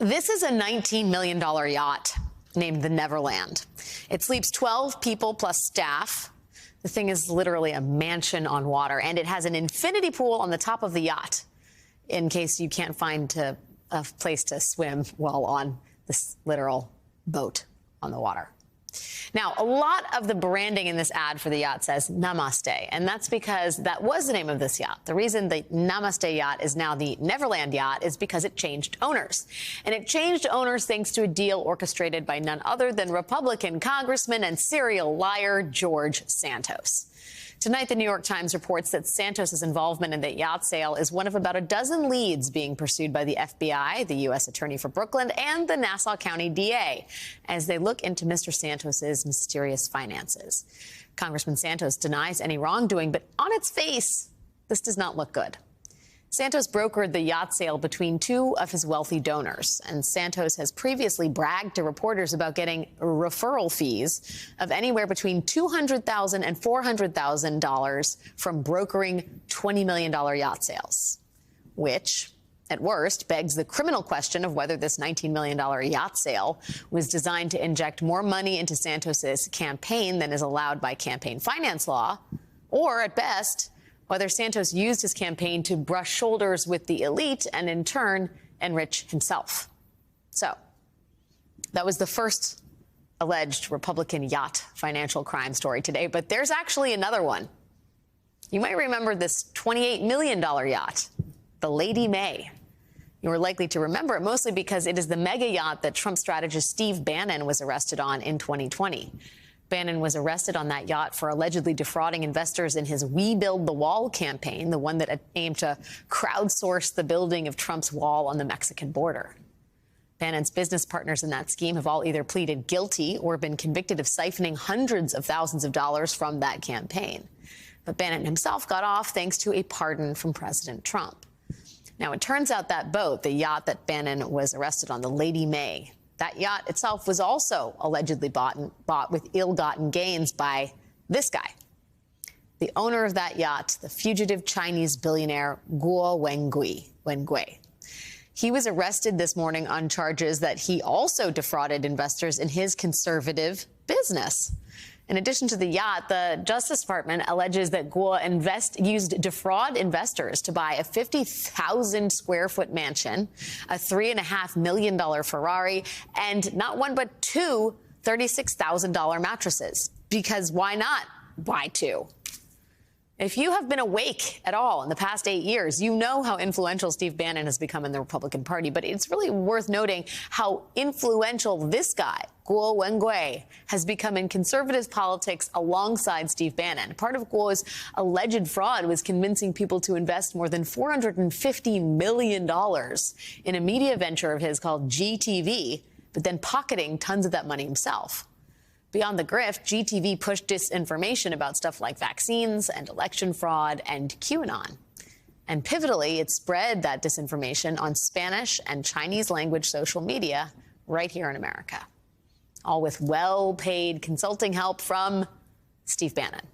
This is a $19 million yacht named the Neverland. It sleeps 12 people plus staff. The thing is literally a mansion on water, and it has an infinity pool on the top of the yacht in case you can't find a place to swim while on this literal boat on the water. Now, a lot of the branding in this ad for the yacht says Namaste, and that's because that was the name of this yacht. The reason the Namaste yacht is now the Neverland yacht is because it changed owners. And it changed owners thanks to a deal orchestrated by none other than Republican Congressman and serial liar George Santos. Tonight, the New York Times reports that Santos's involvement in the yacht sale is one of about a dozen leads being pursued by the FBI, the U.S. Attorney for Brooklyn, and the Nassau County DA as they look into Mr. Santos's mysterious finances. Congressman Santos denies any wrongdoing, but on its face, this does not look good. Santos brokered the yacht sale between two of his wealthy donors, and Santos has previously bragged to reporters about getting referral fees of anywhere between $200,000 and $400,000 from brokering $20 million yacht sales, which, at worst, begs the criminal question of whether this $19 million yacht sale was designed to inject more money into Santos's campaign than is allowed by campaign finance law, or, at best, whether Santos used his campaign to brush shoulders with the elite and, in turn, enrich himself. So that was the first alleged Republican yacht financial crime story today, but there's actually another one. You might remember this $28 million yacht, the Lady May. You are likely to remember it mostly because it is the mega yacht that Trump strategist Steve Bannon was arrested on in 2020. Bannon was arrested on that yacht for allegedly defrauding investors in his We Build the Wall campaign, the one that aimed to crowdsource the building of Trump's wall on the Mexican border. Bannon's business partners in that scheme have all either pleaded guilty or been convicted of siphoning hundreds of thousands of dollars from that campaign. But Bannon himself got off thanks to a pardon from President Trump. Now, it turns out that boat, the yacht that Bannon was arrested on, the Lady May, that yacht itself was also allegedly bought with ill-gotten gains by this guy. The owner of that yacht, the fugitive Chinese billionaire Guo Wengui. He was arrested this morning on charges that he also defrauded investors in his conservative business. In addition to the yacht, the Justice Department alleges that Guo used defraud investors to buy a 50,000-square-foot mansion, a $3.5 million Ferrari, and not one but two $36,000 mattresses. Because why not buy two? If you have been awake at all in the past 8 years, you know how influential Steve Bannon has become in the Republican Party. But it's really worth noting how influential this guy, Guo Wengui, has become in conservative politics alongside Steve Bannon. Part of Guo's alleged fraud was convincing people to invest more than $450 million in a media venture of his called GTV, but then pocketing tons of that money himself. Beyond the grift, GTV pushed disinformation about stuff like vaccines and election fraud and QAnon. And pivotally, it spread that disinformation on Spanish and Chinese language social media right here in America, all with well-paid consulting help from Steve Bannon.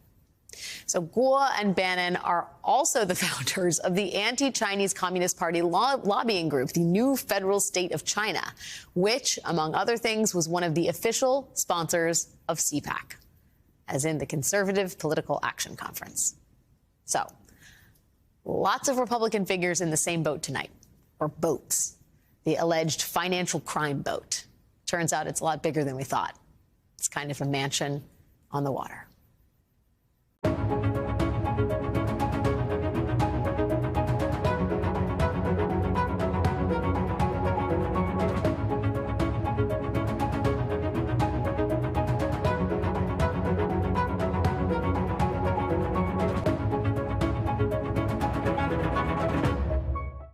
So Guo and Bannon are also the founders of the anti-Chinese Communist Party lobbying group, the New Federal State of China, which, among other things, was one of the official sponsors of CPAC, as in the Conservative Political Action Conference. So lots of Republican figures in the same boat tonight, or boats, the alleged financial crime boat. Turns out it's a lot bigger than we thought. It's kind of a mansion on the water.